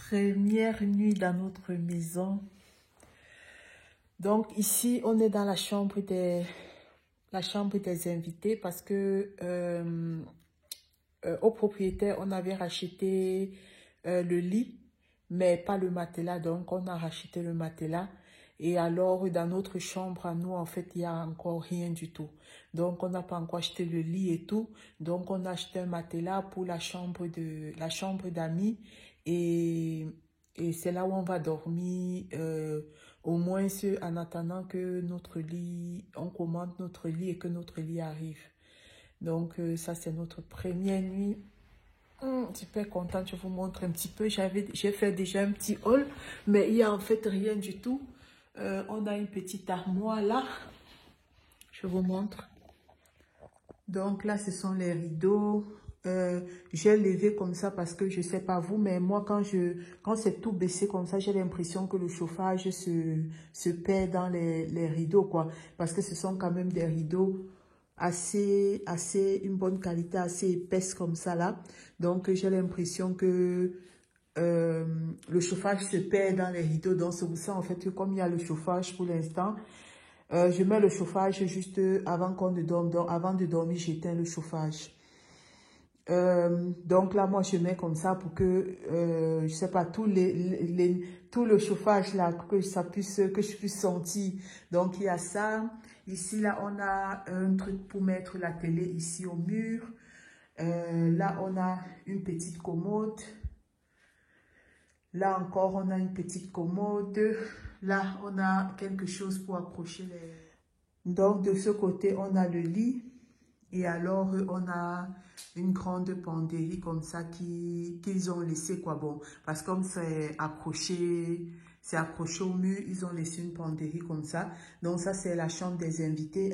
Première nuit dans notre maison. Donc ici, on est dans la chambre des invités parce que au propriétaire, on avait racheté le lit, mais pas le matelas. Donc on a racheté le matelas. Et alors, dans notre chambre, à nous, en fait, il n'y a encore rien du tout. Donc, on n'a pas encore acheté le lit et tout. Donc, on a acheté un matelas pour la chambre d'amis. Et, et c'est là où on va dormir, au moins en attendant que notre lit, on commande notre lit et que notre lit arrive. Donc, ça, c'est notre première nuit. Super contente, je vous montre un petit peu. J'ai fait déjà un petit haul, mais il n'y a en fait rien du tout. On a une petite armoire là. Je vous montre. Donc là, ce sont les rideaux. J'ai levé comme ça parce que je ne sais pas vous, mais moi, quand c'est tout baissé comme ça, j'ai l'impression que le chauffage se perd dans les rideaux, quoi. Parce que ce sont quand même des rideaux une bonne qualité, assez épaisse comme ça là. Donc, j'ai l'impression que le chauffage se perd dans les rideaux. Donc, c'est pour ça, en fait, que comme il y a le chauffage pour l'instant, je mets le chauffage juste avant qu'on ne dorme. Donc, avant de dormir, j'éteins le chauffage. Donc là, moi, je mets comme ça pour que, je sais pas, tout le chauffage là, que je puisse sentir. Donc, il y a ça. Ici, là, on a un truc pour mettre la télé ici au mur. Là, on a une petite commode. Là encore, on a une petite commode. Là, on a quelque chose pour accrocher les... Donc, de ce côté, on a le lit. Et alors, on a une grande penderie comme ça qu'ils ont laissé, quoi. Bon, parce que comme c'est accroché au mur, ils ont laissé une penderie comme ça. Donc, ça, c'est la chambre des invités.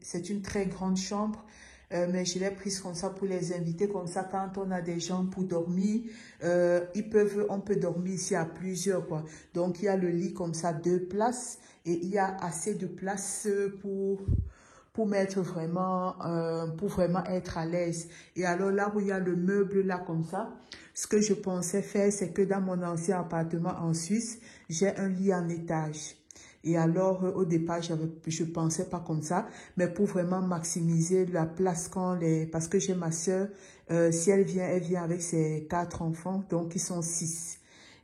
C'est une très grande chambre. Mais je l'ai prise comme ça pour les invités, comme ça quand on a des gens pour dormir, on peut dormir ici à plusieurs, quoi. Donc il y a le lit comme ça, 2 places, et il y a assez de place pour mettre vraiment, pour vraiment être à l'aise. Et alors là où il y a le meuble là comme ça, ce que je pensais faire, c'est que dans mon ancien appartement en Suisse, j'ai un lit en étage. Et alors, au départ, je pensais pas comme ça, mais pour vraiment maximiser la place parce que j'ai ma sœur, si elle vient avec ses 4 enfants, donc ils sont 6.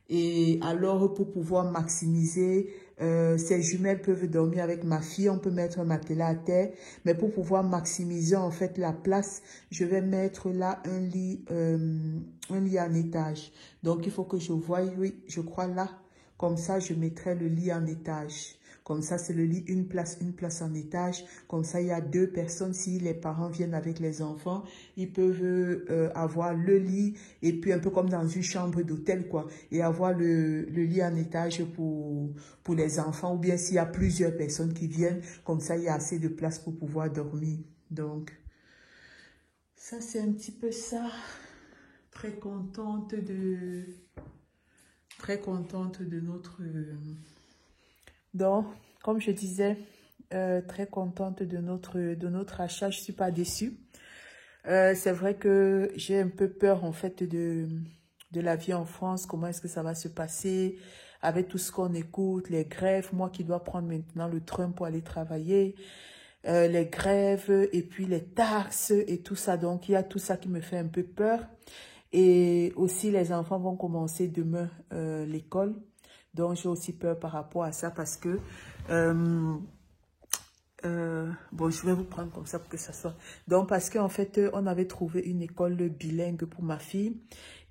Et alors, pour pouvoir maximiser, ces jumelles peuvent dormir avec ma fille, on peut mettre un matelas à terre, mais pour pouvoir maximiser en fait la place, je vais mettre là un lit en étage. Donc, il faut que je voie, oui, je crois là. Comme ça, je mettrai le lit en étage. Comme ça, c'est le lit, une place en étage. Comme ça, il y a 2 personnes. Si les parents viennent avec les enfants, ils peuvent avoir le lit et puis un peu comme dans une chambre d'hôtel, quoi. Et avoir le lit en étage pour les enfants. Ou bien s'il y a plusieurs personnes qui viennent, comme ça, il y a assez de place pour pouvoir dormir. Donc, ça, c'est un petit peu ça. Très contente de notre... Donc, comme je disais, très contente de notre achat. Je ne suis pas déçue. C'est vrai que j'ai un peu peur, en fait, de la vie en France. Comment est-ce que ça va se passer avec tout ce qu'on écoute, les grèves. Moi qui dois prendre maintenant le train pour aller travailler. Les grèves et puis les taxes et tout ça. Donc, il y a tout ça qui me fait un peu peur. Et aussi, les enfants vont commencer demain l'école. Donc, j'ai aussi peur par rapport à ça parce que... bon, je vais vous prendre comme ça pour que ça soit... Donc, parce qu'en fait, on avait trouvé une école bilingue pour ma fille.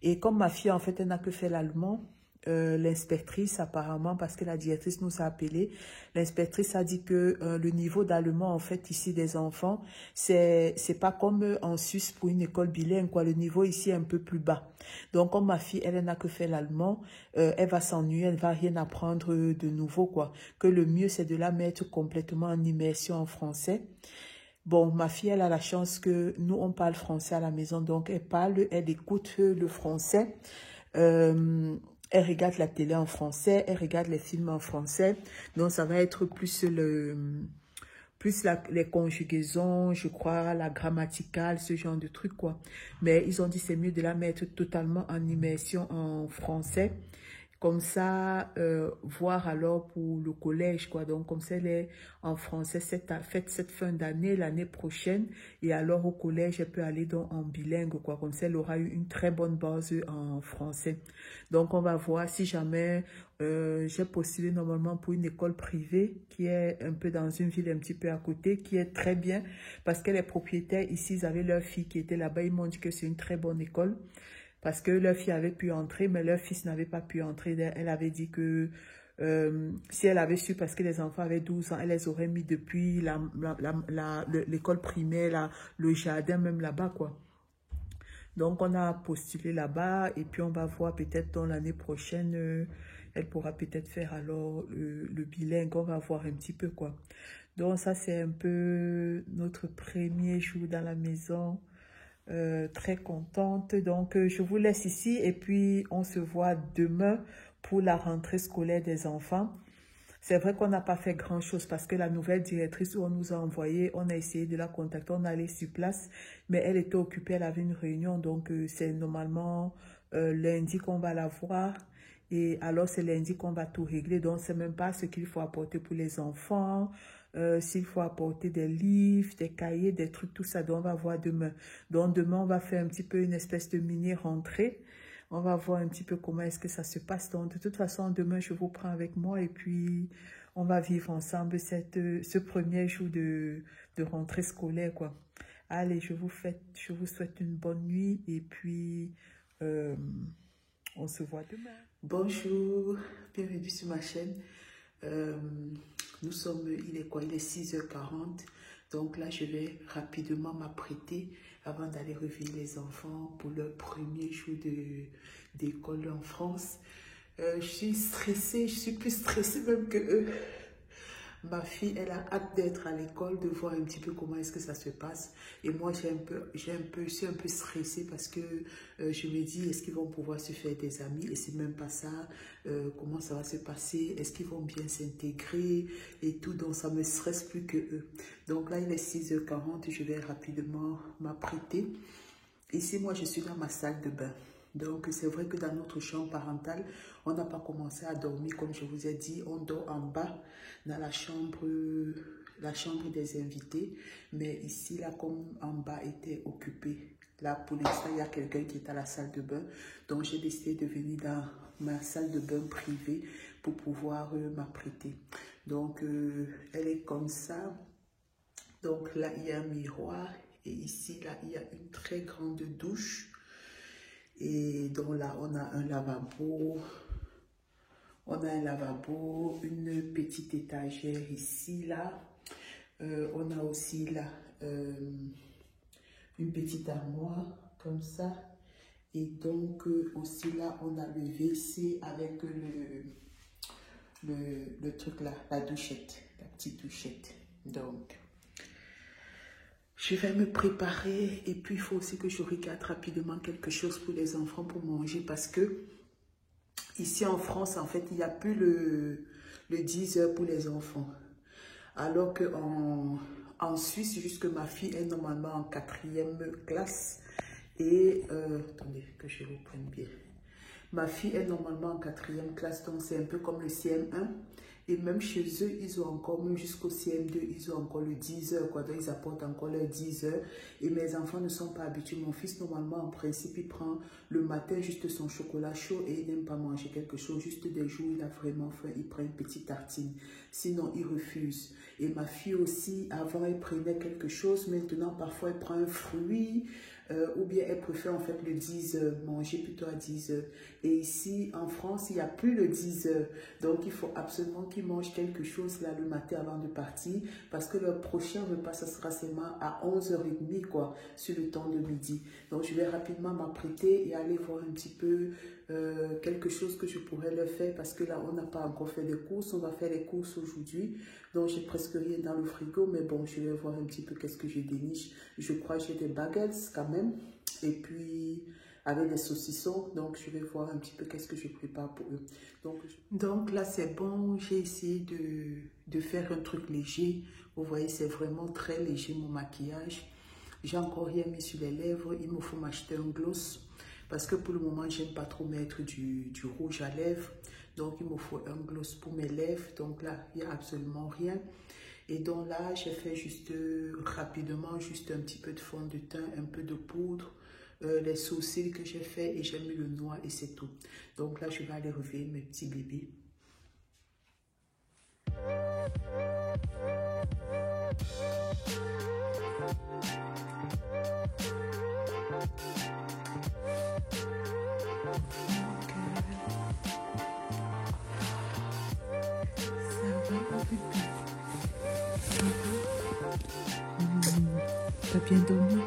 Et comme ma fille, en fait, elle n'a que fait l'allemand, l'inspectrice, apparemment, parce que la directrice nous a appelé, l'inspectrice a dit que le niveau d'allemand, en fait, ici, des enfants, c'est pas comme en Suisse pour une école bilingue, quoi. Le niveau ici est un peu plus bas. Donc, comme ma fille, elle n'a que fait l'allemand, elle va s'ennuyer, elle va rien apprendre de nouveau, quoi. Que le mieux, c'est de la mettre complètement en immersion en français. Bon, ma fille, elle a la chance que nous, on parle français à la maison, donc elle écoute le français. Elle regarde la télé en français, elle regarde les films en français. Donc, ça va être plus plus les conjugaisons, je crois, la grammaticale, ce genre de trucs, quoi. Mais ils ont dit c'est mieux de la mettre totalement en immersion en français. Comme ça, voir alors pour le collège, quoi. Donc, comme ça, elle est en français faites cette fin d'année, l'année prochaine. Et alors, au collège, elle peut aller donc en bilingue, quoi. Comme ça, elle aura eu une très bonne base en français. Donc, on va voir si jamais j'ai postulé normalement pour une école privée qui est un peu dans une ville un petit peu à côté, qui est très bien. Parce que les propriétaires ici, ils avaient leur fille qui était là-bas. Ils m'ont dit que c'est une très bonne école. Parce que leur fille avait pu entrer, mais leur fils n'avait pas pu entrer. Elle avait dit que si elle avait su, parce que les enfants avaient 12 ans, elle les aurait mis depuis l'école primaire, le jardin, même là-bas, quoi. Donc, on a postulé là-bas et puis on va voir peut-être dans l'année prochaine, elle pourra peut-être faire alors le bilingue. On va voir un petit peu, quoi. Donc, ça, c'est un peu notre premier jour dans la maison. Très contente. Donc, je vous laisse ici et puis on se voit demain pour la rentrée scolaire des enfants. C'est vrai qu'on n'a pas fait grand-chose parce que la nouvelle directrice où on nous a envoyé, on a essayé de la contacter, on est allé sur place, mais elle était occupée, elle avait une réunion, donc c'est normalement lundi qu'on va la voir. Et alors, c'est lundi qu'on va tout régler. Donc, c'est même pas ce qu'il faut apporter pour les enfants. S'il faut apporter des livres, des cahiers, des trucs, tout ça. Donc, on va voir demain. Donc, demain, on va faire un petit peu une espèce de mini-rentrée. On va voir un petit peu comment est-ce que ça se passe. Donc, de toute façon, demain, je vous prends avec moi et puis on va vivre ensemble ce premier jour de rentrée scolaire, quoi. Allez, je vous souhaite une bonne nuit et puis on se voit demain. Bonjour, bienvenue sur ma chaîne. Il est quoi? Il est 6h40. Donc là, je vais rapidement m'apprêter avant d'aller réveiller les enfants pour leur premier jour d'école en France. Je suis stressée, je suis plus stressée même que eux. Ma fille, elle a hâte d'être à l'école, de voir un petit peu comment est-ce que ça se passe. Et moi, je suis un peu stressée parce que je me dis, est-ce qu'ils vont pouvoir se faire des amis? Et c'est même pas ça. Comment ça va se passer? Est-ce qu'ils vont bien s'intégrer? Et tout, donc ça me stresse plus que eux. Donc là, il est 6h40, je vais rapidement m'apprêter. Ici, moi, je suis dans ma salle de bain. Donc, c'est vrai que dans notre chambre parentale, on n'a pas commencé à dormir, comme je vous ai dit. On dort en bas, dans la chambre des invités. Mais ici, là, comme en bas était occupé, là, pour l'instant, il y a quelqu'un qui est à la salle de bain. Donc, j'ai décidé de venir dans ma salle de bain privée pour pouvoir m'apprêter. Donc, elle est comme ça. Donc, là, il y a un miroir. Et ici, là, il y a une très grande douche. Et donc là, on a un lavabo. On a un lavabo, une petite étagère ici, là. On a aussi là une petite armoire, comme ça. Et donc, aussi là, on a le WC avec le truc là, la douchette, la petite douchette. Donc, je vais me préparer et puis il faut aussi que je regarde rapidement quelque chose pour les enfants pour manger parce que ici en France, en fait, il n'y a plus le 10h pour les enfants. Alors qu'en Suisse, jusque ma fille est normalement en 4e classe et, attendez que je reprenne bien. Ma fille est normalement en 4e classe, donc c'est un peu comme le CM1. Et même chez eux, ils ont encore, même jusqu'au CM2, ils ont encore le 10h, quoi. Donc, ils apportent encore leur 10h. Et mes enfants ne sont pas habitués. Mon fils, normalement, en principe, il prend le matin juste son chocolat chaud et il n'aime pas manger quelque chose. Juste des jours où il a vraiment faim, il prend une petite tartine. Sinon, il refuse. Et ma fille aussi, avant, elle prenait quelque chose. Maintenant, parfois, elle prend un fruit. Ou bien elle préfère en fait le 10h, manger plutôt à 10h. Et ici, en France, il n'y a plus le 10h. Donc, il faut absolument qu'ils mangent quelque chose là le matin avant de partir. Parce que leur prochain repas, ça sera seulement à 11h30, quoi, sur le temps de midi. Donc, je vais rapidement m'apprêter et aller voir un petit peu quelque chose que je pourrais leur faire. Parce que là, on n'a pas encore fait les courses. On va faire les courses aujourd'hui. Donc, j'ai presque rien dans le frigo. Mais bon, je vais voir un petit peu qu'est-ce que je déniche. Je crois que j'ai des baguettes quand même. Et puis, avec des saucissons. Donc, je vais voir un petit peu qu'est-ce que je prépare pour eux. Donc là, c'est bon. J'ai essayé de faire un truc léger. Vous voyez, c'est vraiment très léger mon maquillage. J'ai encore rien mis sur les lèvres. Il me faut m'acheter un gloss. Parce que pour le moment, j'aime pas trop mettre du rouge à lèvres. Donc, il me faut un gloss pour mes lèvres. Donc là, il n'y a absolument rien. Et donc là, j'ai fait juste rapidement, juste un petit peu de fond de teint, un peu de poudre, les sourcils que j'ai fait et j'ai mis le noir et c'est tout. Donc là, je vais aller réveiller mes petits bébés. T'as bien dormi?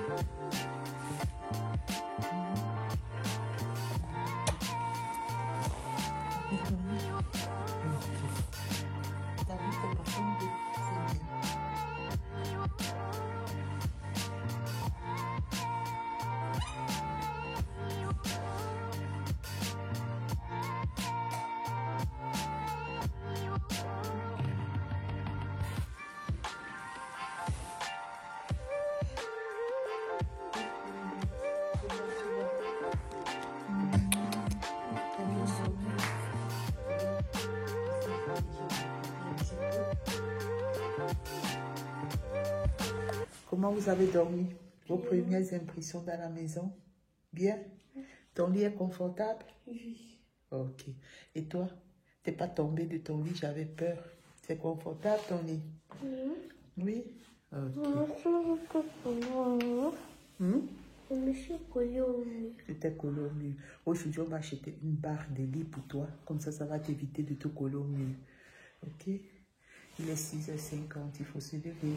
Comment vous avez dormi? Vos premières impressions dans la maison? Bien? Ton lit est confortable? Oui. Ok. Et toi? T'es pas tombé de ton lit, j'avais peur. C'est confortable ton lit? Oui? Ok. Je me suis collée au mur. Tu t'es collé au mur. Aujourd'hui, on va acheter une barre de lit pour toi. Comme ça va t'éviter de te coller au mur. Ok? Il est 6h50, il faut se lever.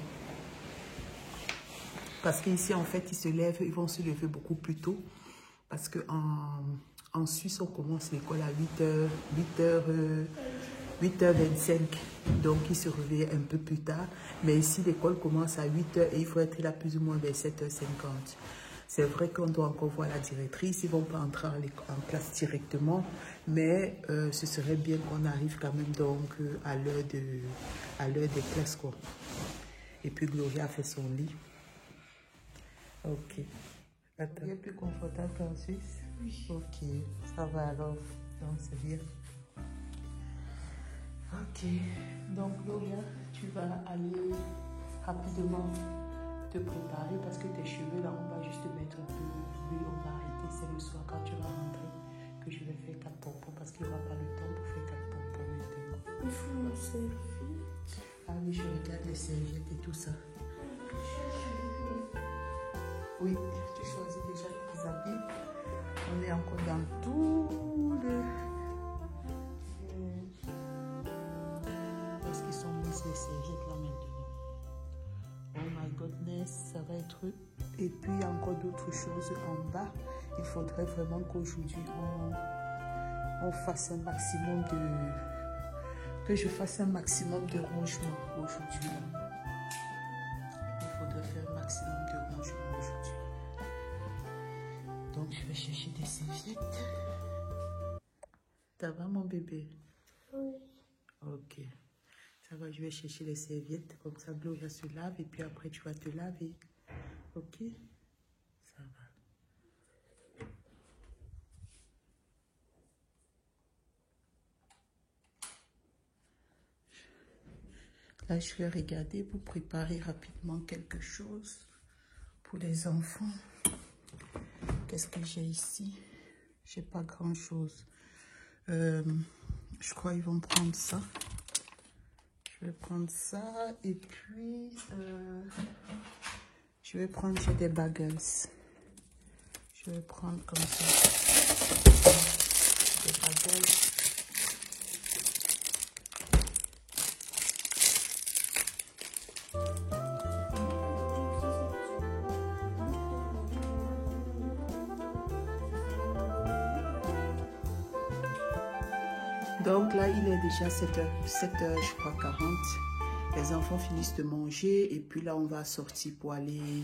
Parce qu'ici, en fait, ils vont se lever beaucoup plus tôt. Parce qu'en Suisse, on commence l'école à 8h25. Donc, ils se réveillent un peu plus tard. Mais ici, l'école commence à 8h et il faut être là plus ou moins vers 7h50. C'est vrai qu'on doit encore voir la directrice. Ils ne vont pas entrer en classe directement. Mais ce serait bien qu'on arrive quand même donc à l'heure des classes, quoi. Et puis, Gloria a fait son lit. Ok. Attends. Il est plus confortable qu'en Suisse? Oui. Ok, ça va alors. Donc, c'est bien. Ok. Donc, Gloria, tu vas aller rapidement te préparer parce que tes cheveux, là, on va juste mettre un peu d'huile. On va arrêter. C'est le soir quand tu vas rentrer que je vais faire 4 pompons parce qu'il n'y aura pas le temps pour faire 4 pompons maintenant. Il faut me servir. Ah oui, je regarde les serviettes et tout ça. Oui, tu choisis déjà tes habits. On est encore dans tout le... Parce qu'ils sont mis les serviettes là maintenant. Oh my goodness, ça va être... Et puis encore d'autres choses en bas. Il faudrait vraiment qu'aujourd'hui on fasse un maximum de... Que je fasse un maximum de rangement aujourd'hui. Il faudrait faire un maximum de rangement aujourd'hui. Donc, je vais chercher des serviettes. Ça va, mon bébé? Oui. Ok. Ça va, je vais chercher les serviettes. Comme ça, Gloria se lave et puis après, tu vas te laver. Ok? Ça va. Là, je vais regarder pour préparer rapidement quelque chose pour les enfants. Qu'est-ce que j'ai ici? J'ai pas grand-chose. Je crois qu'ils vont prendre ça. Je vais prendre ça et puis je vais prendre des bagels. Je vais prendre comme ça des bagels. Donc là, il est déjà 7h, je crois, 40. Les enfants finissent de manger et puis là, on va sortir pour aller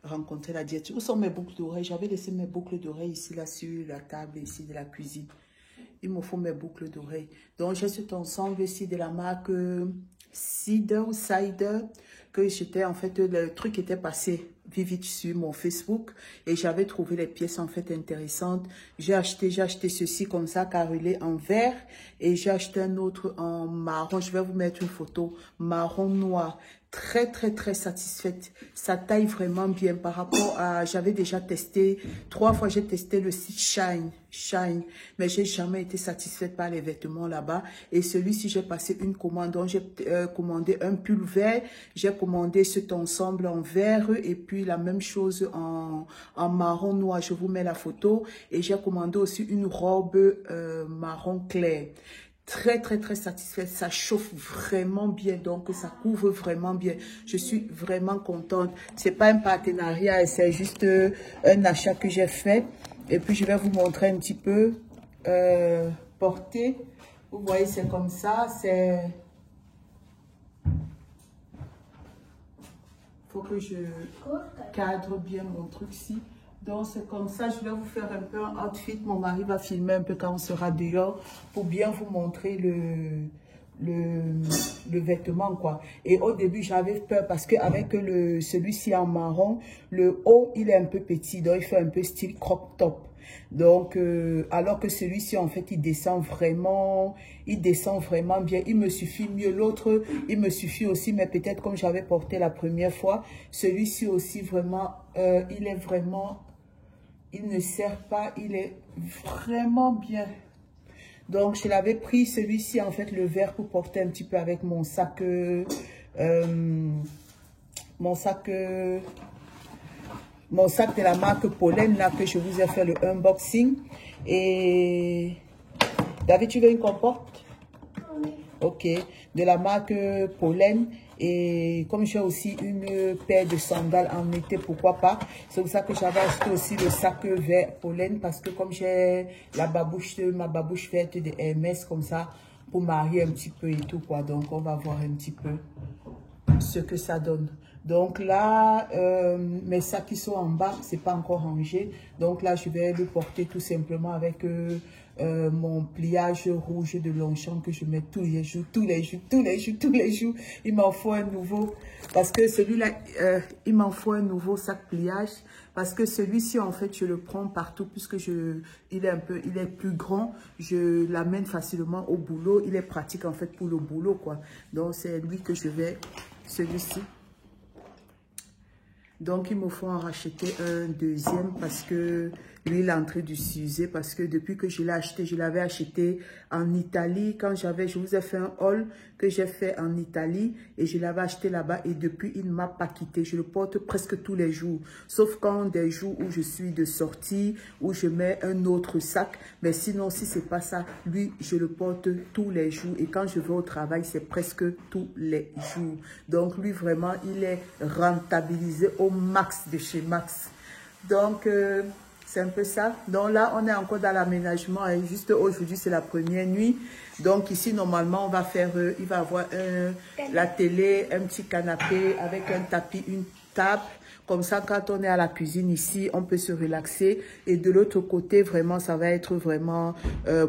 rencontrer la diète. Où sont mes boucles d'oreilles? J'avais laissé mes boucles d'oreilles ici, là, sur la table ici de la cuisine. Il me faut mes boucles d'oreilles. Donc, j'ai cet ensemble ici de la marque Cider, que j'étais, en fait, le truc était passé vite sur mon Facebook et j'avais trouvé les pièces, en fait, intéressantes. J'ai acheté ceci comme ça, carrelé en vert et j'ai acheté un autre en marron. Je vais vous mettre une photo marron noir. Très, très, très satisfaite. Ça taille vraiment bien par rapport à... J'avais déjà testé, 3 fois j'ai testé le site Shine, mais j'ai jamais été satisfaite par les vêtements là-bas. Et celui-ci, j'ai passé une commande. Donc, j'ai commandé un pull vert, j'ai commandé cet ensemble en vert et puis la même chose en marron noir. Je vous mets la photo. Et j'ai commandé aussi une robe marron clair. Très, très, très satisfaite. Ça chauffe vraiment bien. Donc, ça couvre vraiment bien. Je suis vraiment contente. C'est pas un partenariat, c'est juste un achat que j'ai fait. Et puis, je vais vous montrer un petit peu porté. Vous voyez, c'est comme ça. C'est... Faut que je cadre bien mon truc-ci. Donc, c'est comme ça, je vais vous faire un peu un outfit. Mon mari va filmer un peu quand on sera dehors pour bien vous montrer le vêtement, quoi. Et au début, j'avais peur parce qu'avec celui-ci en marron, le haut, il est un peu petit. Donc, il fait un peu style crop top. Donc, alors que celui-ci, en fait, il descend vraiment bien. Il me suffit mieux. L'autre, il me suffit aussi, mais peut-être comme j'avais porté la première fois, celui-ci aussi, vraiment, il est vraiment... Il ne sert pas, il est vraiment bien. Donc, je l'avais pris, celui-ci, en fait, le vert pour porter un petit peu avec mon sac, de la marque Pollen, là, que je vous ai fait le unboxing. Et, David, tu veux une compote? Oui. Ok, de la marque Pollen. Et comme j'ai aussi une paire de sandales en été, pourquoi pas. C'est pour ça que j'avais acheté aussi le sac vert Pollen. Parce que comme j'ai ma babouche verte de Hermès comme ça, pour marier un petit peu et tout, quoi. Donc, on va voir un petit peu ce que ça donne. Donc là, mes sacs qui sont en bas, c'est pas encore rangé. Donc là, je vais le porter tout simplement avec mon pliage rouge de Longchamp que je mets tous les jours. Il m'en faut un nouveau. Parce que celui-là, il m'en faut un nouveau sac pliage. Parce que celui-ci, en fait, je le prends partout puisque il est plus grand. Je l'amène facilement au boulot. Il est pratique, en fait, pour le boulot, quoi. Donc, c'est lui que je vais, celui-ci. Donc, il me faut en racheter un deuxième parce que lui, il est en train de s'user. Parce que depuis que je l'ai acheté, je l'avais acheté en Italie. Quand je vous ai fait un haul que j'ai fait en Italie et je l'avais acheté là-bas. Et depuis, il ne m'a pas quitté. Je le porte presque tous les jours. Sauf quand des jours où je suis de sortie, où je mets un autre sac. Mais sinon, si ce n'est pas ça, lui, je le porte tous les jours. Et quand je vais au travail, c'est presque tous les jours. Donc, lui, vraiment, il est rentabilisé au max de chez Max. Donc, c'est un peu ça. Donc là, on est encore dans l'aménagement. Et juste aujourd'hui, c'est la première nuit. Donc ici, normalement, on va faire, il va avoir la télé, un petit canapé avec un tapis, une table. Comme ça, quand on est à la cuisine ici, on peut se relaxer. Et de l'autre côté, vraiment, ça va être vraiment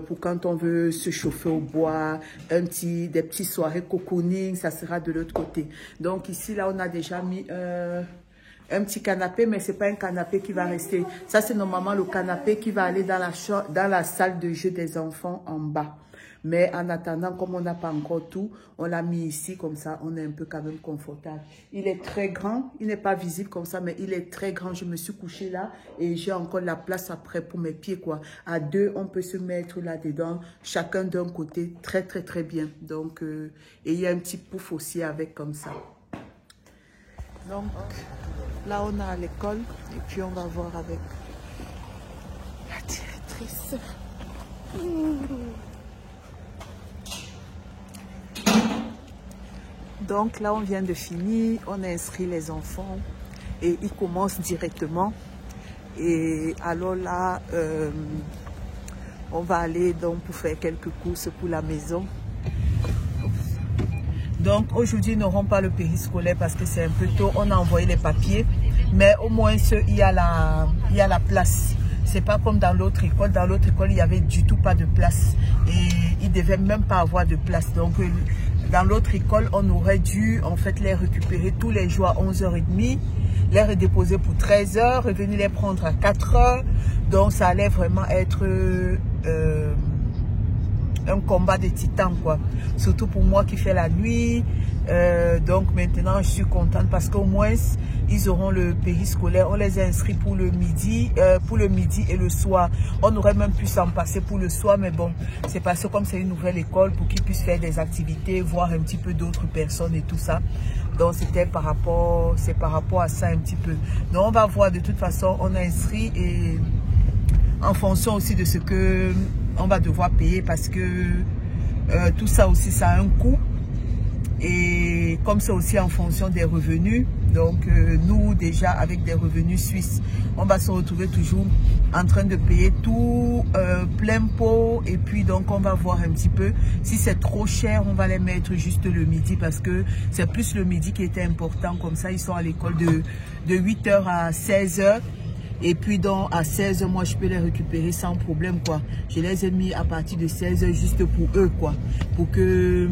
pour quand on veut se chauffer au bois, des petites soirées cocooning, ça sera de l'autre côté. Donc ici, là, on a déjà mis un petit canapé, mais ce n'est pas un canapé qui va rester. Ça, c'est normalement le canapé qui va aller dans la salle de jeu des enfants en bas. Mais en attendant, comme on n'a pas encore tout, on l'a mis ici, comme ça, on est un peu quand même confortable. Il est très grand, il n'est pas visible comme ça, mais il est très grand. Je me suis couchée là et j'ai encore la place après pour mes pieds, quoi. À deux, on peut se mettre là-dedans, chacun d'un côté, très, très, très bien. Donc, et il y a un petit pouf aussi avec comme ça. Donc, là, on est à l'école et puis on va voir avec la directrice. Donc, là, on vient de finir. On a inscrit les enfants et ils commencent directement. Et alors là, on va aller donc pour faire quelques courses pour la maison. Donc aujourd'hui, ils n'auront pas le périscolaire parce que c'est un peu tôt. On a envoyé les papiers. mais au moins il y a la place. C'est pas comme dans l'autre école. Dans l'autre école, il n'y avait du tout pas de place. Et ils ne devaient même pas avoir de place. Donc, dans l'autre école, on aurait dû en fait les récupérer tous les jours à 11h30, les redéposer pour 13h, revenir les prendre à 4h. Donc, ça allait vraiment être un combat de titans, quoi. Surtout pour moi qui fais la nuit. Donc maintenant je suis contente parce qu'au moins ils auront le périscolaire. On les a inscrits pour le midi et le soir. On aurait même pu s'en passer pour le soir, mais bon, c'est parce que comme c'est une nouvelle école, pour qu'ils puissent faire des activités, voir un petit peu d'autres personnes et tout ça. Donc c'était par rapport à ça un petit peu. Donc on va voir, de toute façon on a inscrit et en fonction aussi de ce que on va devoir payer, parce que tout ça aussi ça a un coût. Et comme c'est aussi en fonction des revenus, donc nous déjà avec des revenus suisses, on va se retrouver toujours en train de payer tout plein pot. Et puis donc on va voir un petit peu, si c'est trop cher, on va les mettre juste le midi, parce que c'est plus le midi qui était important. Comme ça ils sont à l'école de 8h à 16h. Et puis donc à 16h, moi je peux les récupérer sans problème, quoi. Je les ai mis à partir de 16h juste pour eux, quoi. Pour que...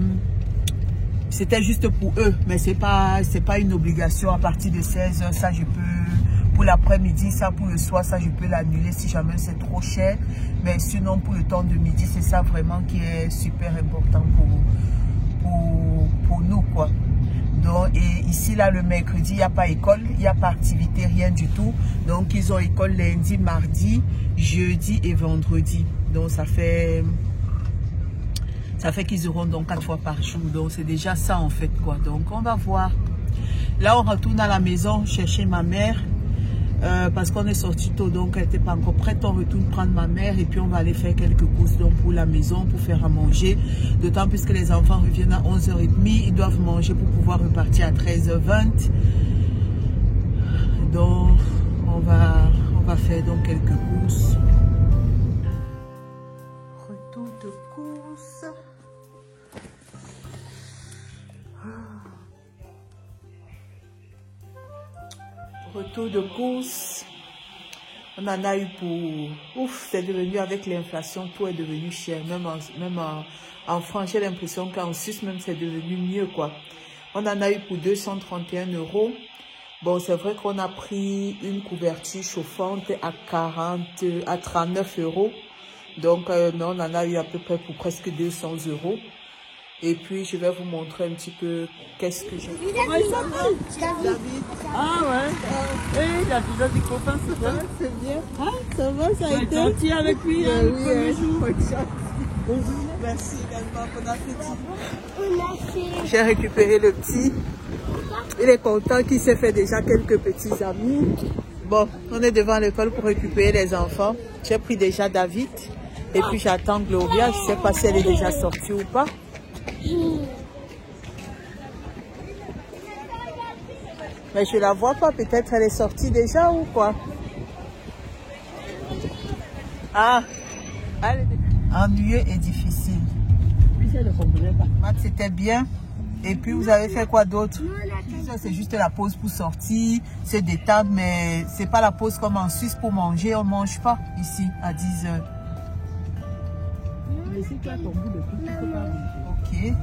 C'était juste pour eux, mais c'est pas une obligation. À partir de 16h, ça je peux, pour l'après-midi, ça pour le soir, ça je peux l'annuler si jamais c'est trop cher. Mais sinon pour le temps de midi, c'est ça vraiment qui est super important pour nous, quoi. Donc, et ici là le mercredi, il n'y a pas école, il n'y a pas activité, rien du tout. Donc ils ont école lundi, mardi, jeudi et vendredi. Donc ça fait qu'ils auront donc 4 fois par jour. Donc c'est déjà ça en fait, quoi. Donc on va voir. Là on retourne à la maison chercher ma mère. Parce qu'on est sorti tôt, donc elle n'était pas encore prête. On retourne prendre ma mère et puis on va aller faire quelques courses donc pour la maison, pour faire à manger. D'autant plus que les enfants reviennent à 11h30. Ils doivent manger pour pouvoir repartir à 13h20. Donc on va faire donc quelques courses. Retour de courses. Retour de course, on en a eu pour... Ouf, c'est devenu, avec l'inflation, tout est devenu cher. Même en France, j'ai l'impression qu'en Suisse, même, c'est devenu mieux, quoi. On en a eu pour 231 €. Bon, c'est vrai qu'on a pris une couverture chauffante à 39 €. Donc, mais on en a eu à peu près pour presque 200 €. Et puis, je vais vous montrer un petit peu qu'est-ce que j'ai. Comment il s'appelle? David. Ah ouais. Il a déjà des copains, c'est vrai. C'est bien. Ah, ça va, ça a été. Gentil avec lui, le premier jour. Merci également, bon appétit. J'ai récupéré le petit. Il est content qu'il s'est fait déjà quelques petits amis. Bon, on est devant l'école pour récupérer les enfants. J'ai pris déjà David. Et puis j'attends Gloria. Je ne sais pas si elle est déjà sortie ou pas. Mais je la vois pas, peut-être elle est sortie déjà ou quoi? Ah, ennuyeux et difficile. Maths c'était bien. Et puis vous avez fait quoi d'autre? Ça c'est juste la pause pour sortir, se détendre, mais c'est pas la pause comme en Suisse pour manger. On mange pas ici à 10h. Mais si tu as ton bout de tout, tu peux pas manger. Ok.